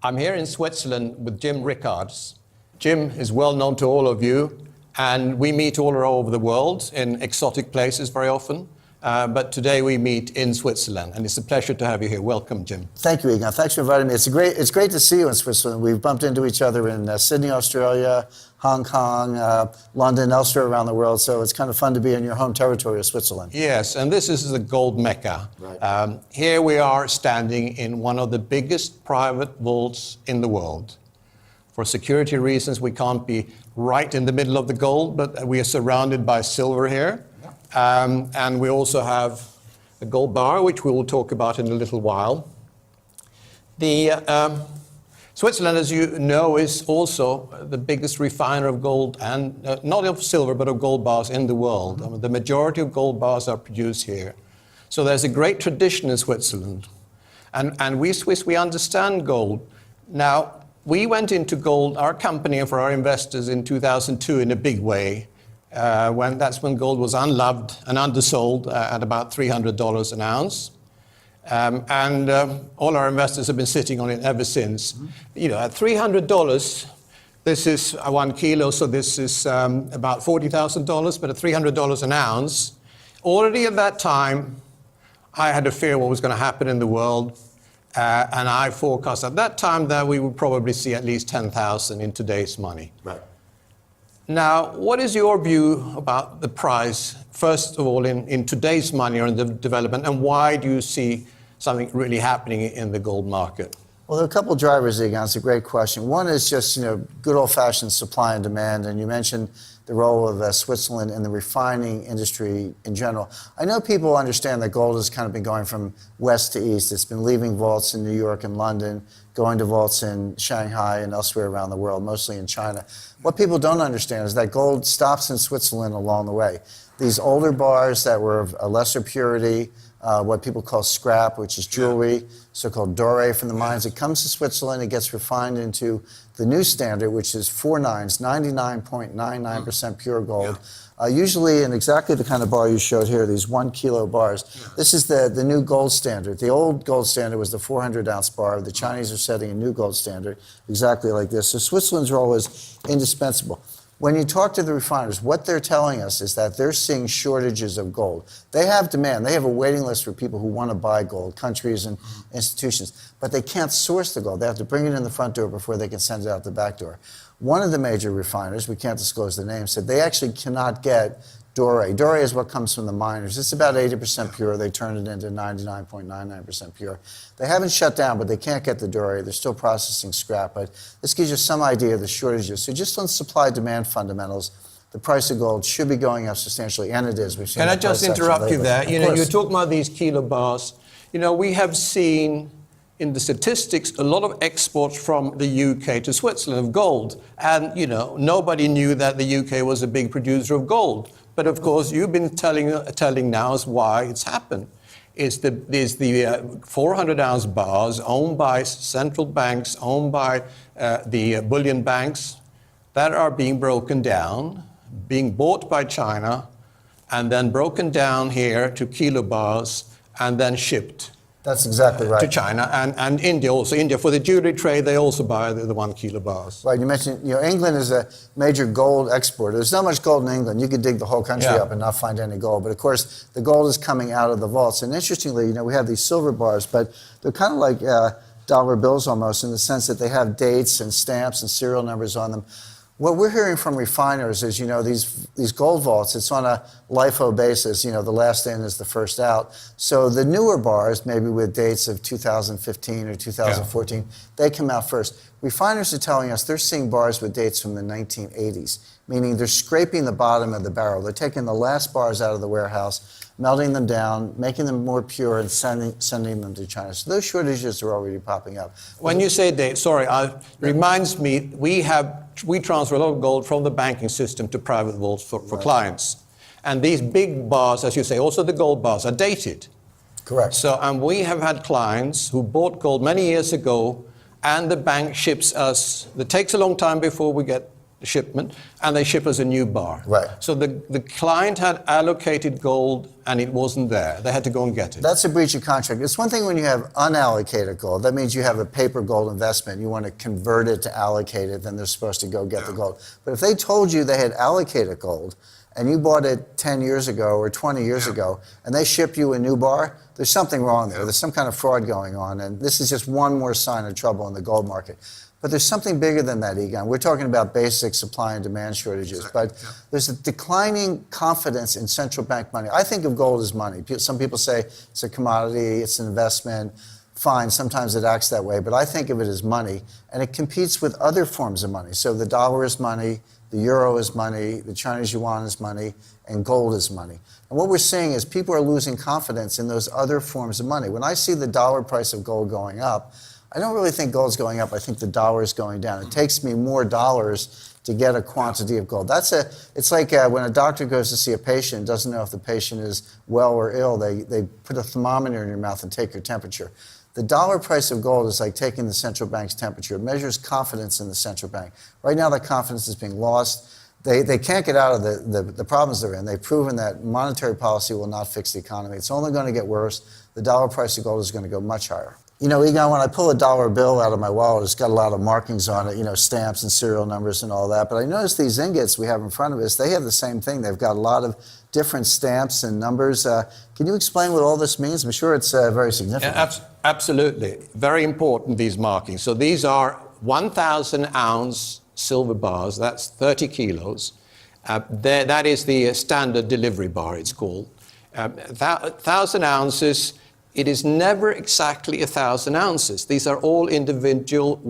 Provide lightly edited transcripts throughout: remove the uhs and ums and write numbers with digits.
I'm here in Switzerland with Jim Rickards. Jim is well known to all of you, and we meet all over the world in exotic places very often. But today we meet in Switzerland, and it's a pleasure to have you here. Welcome, Jim. Thank you, Egon. Thanks for inviting me. It's great to see you in Switzerland. We've bumped into each other in Sydney, Australia, Hong Kong, London, elsewhere around the world. So it's kind of fun to be in your home territory of Switzerland. Yes, and this is the gold mecca. Right. Here we are standing in one of the biggest private vaults in the world. For security reasons, we can't be right in the middle of the gold, but we are surrounded by silver here. And we also have a gold bar, which we will talk about in a little while. Switzerland, as you know, is also the biggest refiner of gold, and not of silver, but of gold bars in the world. I mean, the majority of gold bars are produced here. So there's a great tradition in Switzerland. And we Swiss, we understand gold. Now, we went into gold, our company and for our investors, in 2002 in a big way. That's when gold was unloved and undersold at about $300 an ounce. All our investors have been sitting on it ever since. Mm-hmm. You know, at $300, this is 1 kilo, so this is about $40,000, but at $300 an ounce, already at that time, I had a fear what was going to happen in the world. And I forecast at that time that we would probably see at least 10,000 in today's money. Right. Now, what is your view about the price, first of all, in today's money or in the development, and why do you see something really happening in the gold market? Well, there are a couple of drivers, Egon. It's a great question. One is just, good old-fashioned supply and demand, and you mentioned the role of Switzerland in the refining industry in general. I know people understand that gold has kind of been going from west to east. It's been leaving vaults in New York and London, going to vaults in Shanghai and elsewhere around the world, mostly in China. What people don't understand is that gold stops in Switzerland along the way. These older bars that were of a lesser purity, what people call scrap, which is jewelry, so-called doré from the mines. It comes to Switzerland, it gets refined into the new standard, which is 99.99% pure gold. Usually in exactly the kind of bar you showed here, these 1 kilo bars. This is the new gold standard. The old gold standard was the 400-ounce bar. The Chinese are setting a new gold standard exactly like this. So Switzerland's role is indispensable. When you talk to the refiners, what they're telling us is that they're seeing shortages of gold. They have demand. They have a waiting list for people who want to buy gold, countries and institutions, but they can't source the gold. They have to bring it in the front door before they can send it out the back door. One of the major refiners, we can't disclose the name, said they actually cannot get doré. Doré is what comes from the miners. It's about 80% pure. They turn it into 99.99% pure. They haven't shut down, but they can't get the doré. They're still processing scrap. But this gives you some idea of the shortages. So just on supply-demand fundamentals, the price of gold should be going up substantially, and it is. We've seen. Can I just interrupt you there? You're talking about these kilo bars. We have seen in the statistics a lot of exports from the UK to Switzerland of gold. And, nobody knew that the UK was a big producer of gold. But of course, you've been telling now us why it's happened. It's the 400-ounce bars owned by central banks, owned by the bullion banks, that are being broken down, being bought by China, and then broken down here to kilo bars, and then shipped. That's exactly right. To China and India also. India, for the jewelry trade, they also buy the 1 kilo bars. Right, you mentioned, England is a major gold exporter. There's not much gold in England. You could dig the whole country up and not find any gold. But of course, the gold is coming out of the vaults. And interestingly, we have these silver bars, but they're kind of like dollar bills almost, in the sense that they have dates and stamps and serial numbers on them. What we're hearing from refiners is, these gold vaults, it's on a LIFO basis, the last in is the first out. So the newer bars, maybe with dates of 2015 or 2014, they come out first. Refiners are telling us they're seeing bars with dates from the 1980s, meaning they're scraping the bottom of the barrel. They're taking the last bars out of the warehouse, melting them down, making them more pure, and sending them to China. So those shortages are already popping up. When you say date, reminds me, we transfer a lot of gold from the banking system to private vaults for clients. And these big bars, as you say, also the gold bars, are dated. Correct. So, and we have had clients who bought gold many years ago, and the bank ships us. It takes a long time before we get shipment, and they ship us a new bar. Right. So the client had allocated gold and it wasn't there. They had to go and get it. That's a breach of contract. It's one thing when you have unallocated gold. That means you have a paper gold investment. You want to convert it to allocated, then they're supposed to go get the gold. But if they told you they had allocated gold and you bought it 10 years ago or 20 years ago and they ship you a new bar, there's something wrong there. There's some kind of fraud going on, and this is just one more sign of trouble in the gold market. But there's something bigger than that, Egon. We're talking about basic supply and demand shortages, but there's a declining confidence in central bank money. I think of gold as money. Some people say it's a commodity, it's an investment. Fine, sometimes it acts that way, but I think of it as money, and it competes with other forms of money. So the dollar is money, the euro is money, the Chinese yuan is money, and gold is money. And what we're seeing is people are losing confidence in those other forms of money. When I see the dollar price of gold going up, I don't really think gold's going up. I think the dollar is going down. It takes me more dollars to get a quantity of gold. It's like when a doctor goes to see a patient and doesn't know if the patient is well or ill, they put a thermometer in your mouth and take your temperature. The dollar price of gold is like taking the central bank's temperature. It measures confidence in the central bank. Right now, that confidence is being lost. They can't get out of the problems they're in. They've proven that monetary policy will not fix the economy. It's only going to get worse. The dollar price of gold is going to go much higher. You know, Egon, when I pull a dollar bill out of my wallet, it's got a lot of markings on it, you know, stamps and serial numbers and all that. But I noticed these ingots we have in front of us, they have the same thing. They've got a lot of different stamps and numbers. Can you explain what all this means? I'm sure it's very significant. Yeah, absolutely. Very important, these markings. So these are 1,000-ounce silver bars. That's 30 kilos. That is the standard delivery bar, it's called. 1,000 ounces. It is never exactly 1,000 ounces. These are all individual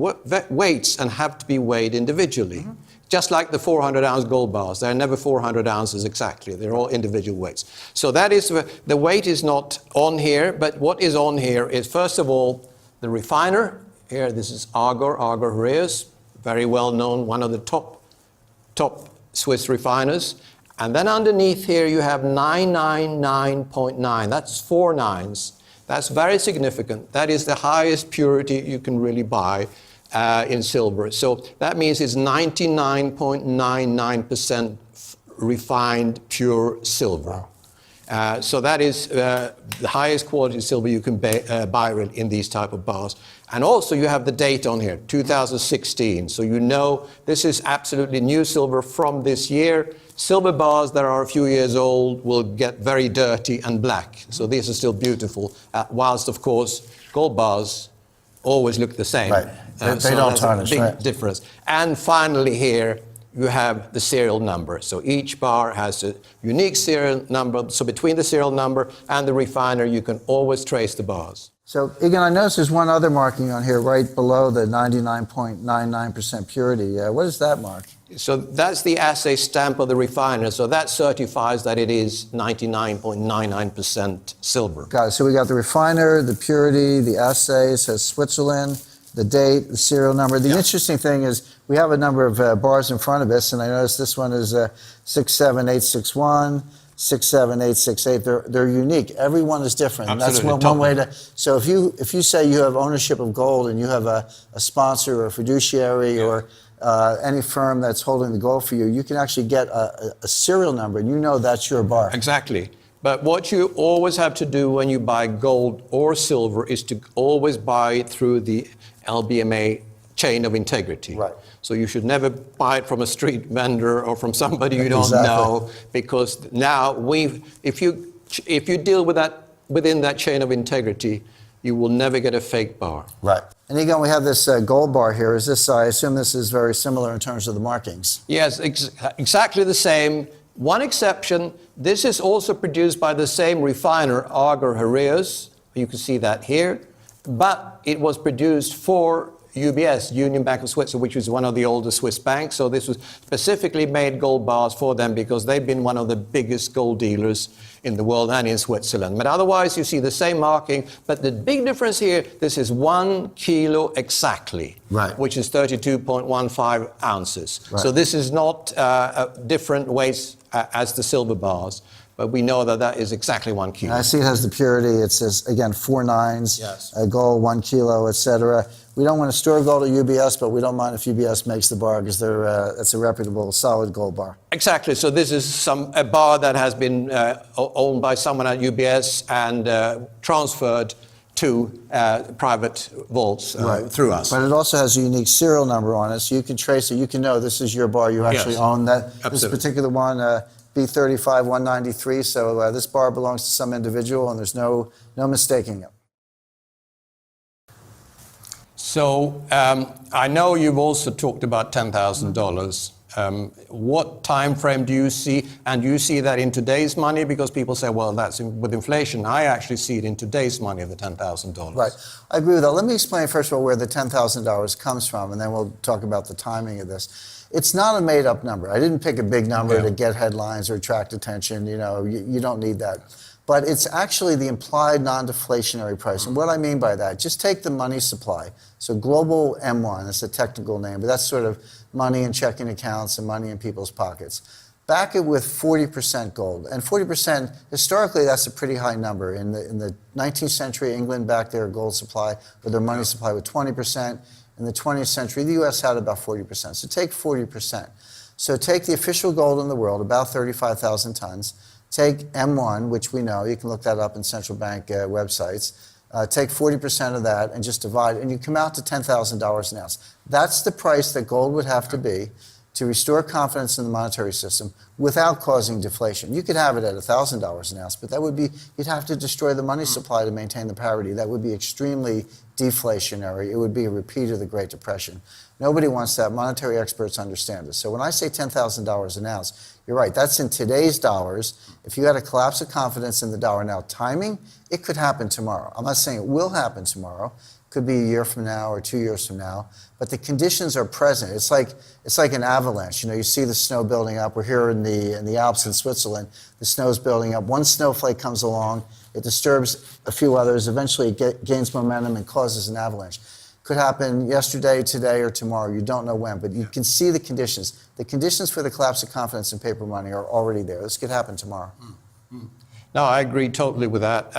weights and have to be weighed individually. Mm-hmm. Just like the 400-ounce gold bars. They're never 400 ounces exactly. They're all individual weights. So that is, the weight is not on here, but what is on here is, first of all, the refiner. Here, this is Rickards, very well known, one of the top Swiss refiners. And then underneath here, you have 999.9. That's 4 nines. That's very significant. That is the highest purity you can really buy in silver. So that means it's 99.99% refined pure silver. So that is the highest quality silver you can buy in these type of bars. And also you have the date on here, 2016. So you know this is absolutely new silver from this year. Silver bars that are a few years old will get very dirty and black. So these are still beautiful, whilst, of course, gold bars always look the same. Right. They don't tarnish. Big difference. And finally here, you have the serial number. So each bar has a unique serial number. So between the serial number and the refiner, you can always trace the bars. So, Egon, I noticed there's one other marking on here right below the 99.99% purity. What is that mark? So that's the assay stamp of the refiner. So that certifies that it is 99.99% silver. Got it. So we got the refiner, the purity, the assay, it says Switzerland, the date, the serial number. The interesting thing is we have a number of bars in front of us, and I noticed this one is 67861, 67868. They're unique. Every one is different. Absolutely. That's one way to. So if you say you have ownership of gold and you have a sponsor or a fiduciary or any firm that's holding the gold for you, you can actually get a serial number, and you know that's your bar. Exactly. But what you always have to do when you buy gold or silver is to always buy it through the LBMA chain of integrity. Right. So you should never buy it from a street vendor or from somebody you don't know, because now if you deal with that within that chain of integrity, you will never get a fake bar. Right. And Egon, we have this gold bar here. Is this? I assume this is very similar in terms of the markings. Yes, exactly the same. One exception. This is also produced by the same refiner, Rickards. You can see that here, but it was produced for UBS, Union Bank of Switzerland, which is one of the oldest Swiss banks. So this was specifically made gold bars for them because they've been one of the biggest gold dealers in the world and in Switzerland. But otherwise, you see the same marking. But the big difference here, this is 1 kilo exactly, right, which is 32.15 ounces. Right. So this is not different weights as the silver bars. but we know that that is exactly 1 kilo. And I see it has the purity. It says, again, 4 nines, Yes. gold, 1 kilo, etc. We don't want to store gold at UBS, but we don't mind if UBS makes the bar because it's a reputable, solid gold bar. Exactly. So this is a bar that has been owned by someone at UBS and transferred to private vaults through us. But it also has a unique serial number on it, so you can trace it. You can know this is your bar. You actually own that. Absolutely. This particular one, B35193. So this bar belongs to some individual, and there's no mistaking it. So I know you've also talked about $10,000. What time frame do you see? And do you see that in today's money? Because people say, well, that's with inflation. I actually see it in today's money, the $10,000. Right. I agree with that. Let me explain, first of all, where the $10,000 comes from, and then we'll talk about the timing of this. It's not a made-up number. I didn't pick a big number to get headlines or attract attention. You know, you don't need that. But it's actually the implied non-deflationary price. And what I mean by that, just take the money supply. So global M1, it's a technical name, but that's sort of money in checking accounts and money in people's pockets. Back it with 40% gold. And 40%, historically, that's a pretty high number. In the 19th century, England backed their gold supply or their money supply with 20%. In the 20th century, the US had about 40%. So take 40%. So take the official gold in the world, about 35,000 tons. Take M1, which we know, you can look that up in central bank websites. Take 40% of that and just divide, and you come out to $10,000 an ounce. That's the price that gold would have to be to restore confidence in the monetary system without causing deflation. You could have it at $1,000 an ounce, but that would be, you'd have to destroy the money supply to maintain the parity. That would be extremely deflationary. It would be a repeat of the Great Depression. Nobody wants that. Monetary experts understand this. So when I say $10,000 an ounce, you're right. That's in today's dollars. If you had a collapse of confidence in the dollar now, timing, it could happen tomorrow. I'm not saying it will happen tomorrow. It could be a year from now or 2 years from now. But the conditions are present. It's like an avalanche. You know, you see the snow building up. We're here in the Alps in Switzerland. The snow's building up. One snowflake comes along. It disturbs a few others. Eventually, it gains momentum and causes an avalanche. Could happen yesterday, today, or tomorrow. You don't know when, but you can see the conditions. The conditions for the collapse of confidence in paper money are already there. This could happen tomorrow. No, I agree totally with that.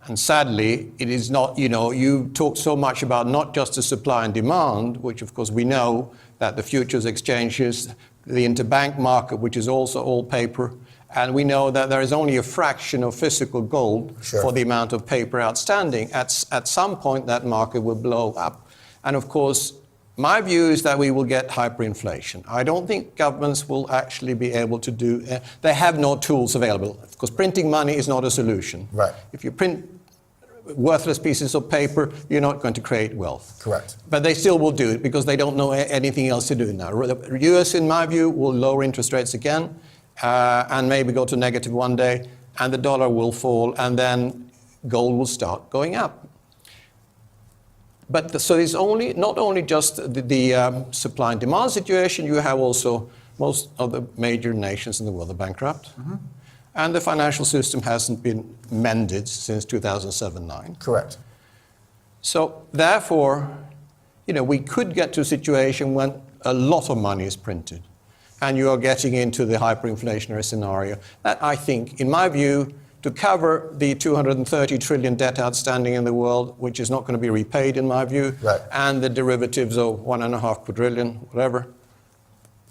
And sadly, it is not, you know, you talk so much about not just the supply and demand, which of course we know that the futures exchanges, the interbank market, which is also all paper, and we know that there is only a fraction of physical gold for the amount of paper outstanding. At some point, that market will blow up. And of course, my view is that we will get hyperinflation. I don't think governments will actually be able to do, they have no tools available. Of course, printing money is not a solution. Right. If you print worthless pieces of paper, you're not going to create wealth. Correct. But they still will do it because they don't know anything else to do now. The US, in my view, will lower interest rates again. And maybe go to negative one day, and the dollar will fall, and then gold will start going up. But so it's not only just the supply and demand situation. You have also most of the major nations in the world are bankrupt, and the financial system hasn't been mended since 2007-9. Correct. So therefore, you know, we could get to a situation when a lot of money is printed. And you are getting into the hyperinflationary scenario that I think, in my view, to cover the 230 trillion debt outstanding in the world, which is not going to be repaid, in my view, and the derivatives of 1.5 quadrillion, whatever,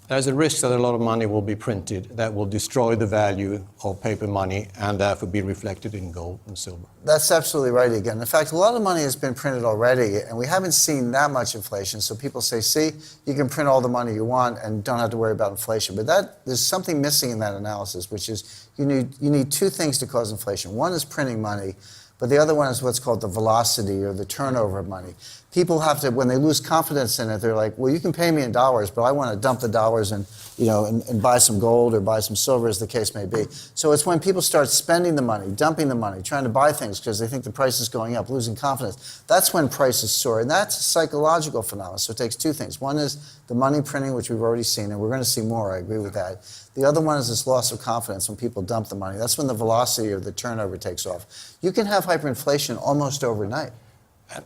there's a risk that a lot of money will be printed that will destroy the value of paper money and therefore be reflected in gold and silver. That's absolutely right, Egan. In fact, a lot of money has been printed already, and we haven't seen that much inflation. So people say, see, you can print all the money you want and don't have to worry about inflation. But there's something missing in that analysis, which is you need two things to cause inflation. One is printing money, but the other one is what's called the velocity or the turnover of money. People have to, when they lose confidence in it, they're like, well, you can pay me in dollars, but I want to dump the dollars and, you know, and buy some gold or buy some silver, as the case may be. So it's when people start spending the money, dumping the money, trying to buy things because they think the price is going up, losing confidence. That's when prices soar, and that's a psychological phenomenon. So it takes two things. One is the money printing, which we've already seen, and we're going to see more, I agree with that. The other one is this loss of confidence when people dump the money. That's when the velocity or the turnover takes off. You can have hyperinflation almost overnight.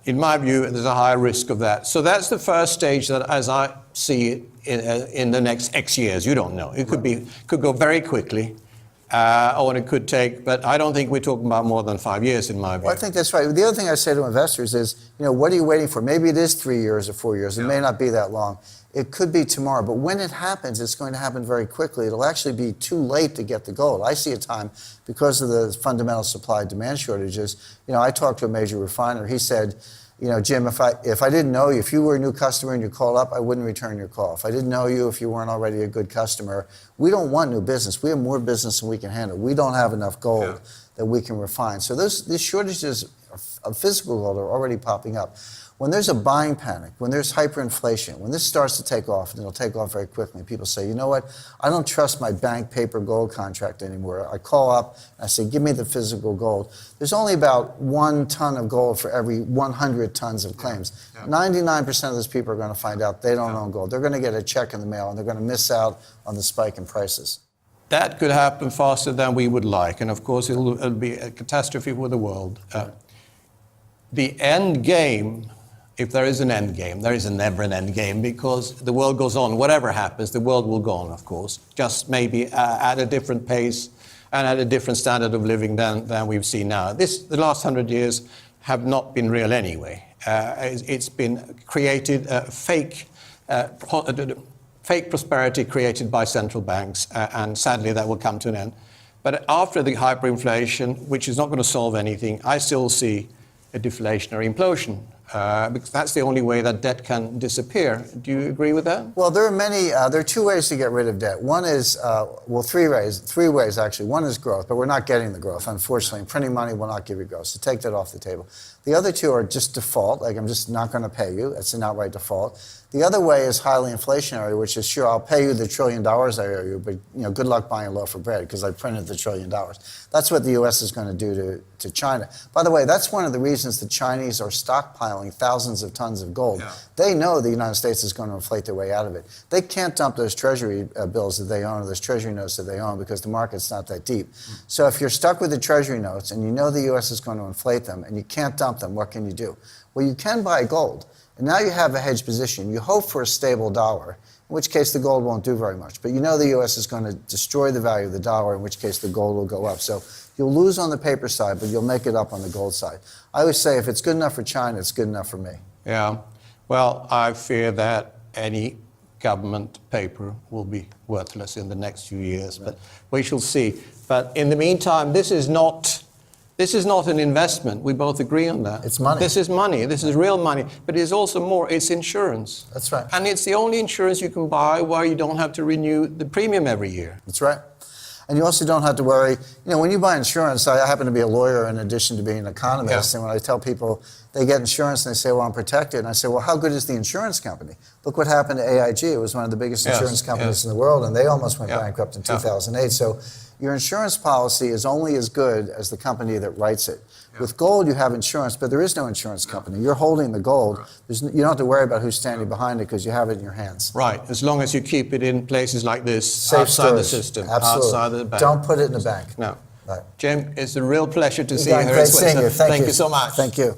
In my view, there's a high risk of that. So that's the first stage that, as I see it, in the next X years. You don't know. It could go very quickly. or it could take, but I don't think we're talking about more than 5 years in my view. Well, I think that's right. The other thing I say to investors is, what are you waiting for? Maybe it is 3 years or 4 years. It may not be that long. It could be tomorrow. But when it happens, it's going to happen very quickly. It'll actually be too late to get the gold. I see a time, because of the fundamental supply-demand shortages, I talked to a major refiner. He said, Jim, if I didn't know you, if you were a new customer and you called up, I wouldn't return your call. If I didn't know you, if you weren't already a good customer, we don't want new business. We have more business than we can handle. We don't have enough gold that we can refine. So these shortages of physical gold are already popping up. When there's a buying panic, when there's hyperinflation, when this starts to take off, and it'll take off very quickly, and people say, you know what, I don't trust my bank paper gold contract anymore. I call up, and I say, give me the physical gold. There's only about 1 ton of gold for every 100 tons of claims. 99% of those people are going to find out they don't own gold. They're going to get a check in the mail, and they're going to miss out on the spike in prices. That could happen faster than we would like, and of course it'll be a catastrophe for the world. The end game, if there is an end game, there is never an end game, because the world goes on. Whatever happens, the world will go on, of course, just maybe at a different pace and at a different standard of living than we've seen now. The last 100 years have not been real anyway. It's been created, fake prosperity created by central banks, and sadly that will come to an end. But after the hyperinflation, which is not going to solve anything, I still see a deflationary implosion. Because that's the only way that debt can disappear. Do you agree with that? Well, there are 2 ways to get rid of debt. One is, 3 ways actually. One is growth, but we're not getting the growth, unfortunately. And printing money will not give you growth, so take that off the table. The other 2 are just default, like I'm just not going to pay you. It's an outright default. The other way is highly inflationary, which is, sure, I'll pay you the $1 trillion I owe you, but good luck buying a loaf of bread because I printed the $1 trillion. That's what the U.S. is going to do to China. By the way, that's one of the reasons the Chinese are stockpiling thousands of tons of gold. Yeah. They know the United States is going to inflate their way out of it. They can't dump those treasury bills that they own, or those treasury notes that they own, because the market's not that deep. So if you're stuck with the treasury notes and you know the U.S. is going to inflate them and you can't dump them, what can you do? Well, you can buy gold. And now you have a hedge position. You hope for a stable dollar, in which case the gold won't do very much. But you know the U.S. is going to destroy the value of the dollar, in which case the gold will go up. So you'll lose on the paper side, but you'll make it up on the gold side. I always say, if it's good enough for China, it's good enough for me. Yeah. Well, I fear that any government paper will be worthless in the next few years, but we shall see. But in the meantime, this is not an investment. We both agree on that. It's money. This is money. This is real money. But it's also more. It's insurance. That's right. And it's the only insurance you can buy where you don't have to renew the premium every year. That's right. And you also don't have to worry. When you buy insurance, I happen to be a lawyer in addition to being an economist. Yeah. And when I tell people they get insurance and they say, well, I'm protected. And I say, well, how good is the insurance company? Look what happened to AIG. It was one of the biggest insurance companies in the world, and they almost went bankrupt in 2008. So your insurance policy is only as good as the company that writes it. With gold, you have insurance, but there is no insurance company. You're holding the gold. You don't have to worry about who's standing behind it because you have it in your hands. Right, as long as you keep it in places like this, safe outside storage. The system, Absolutely. Outside of the bank. Don't put it in the bank. No. Right. Jim, it's a real pleasure to see you here in Great seeing you. Switzerland. Thank you you so much. Thank you.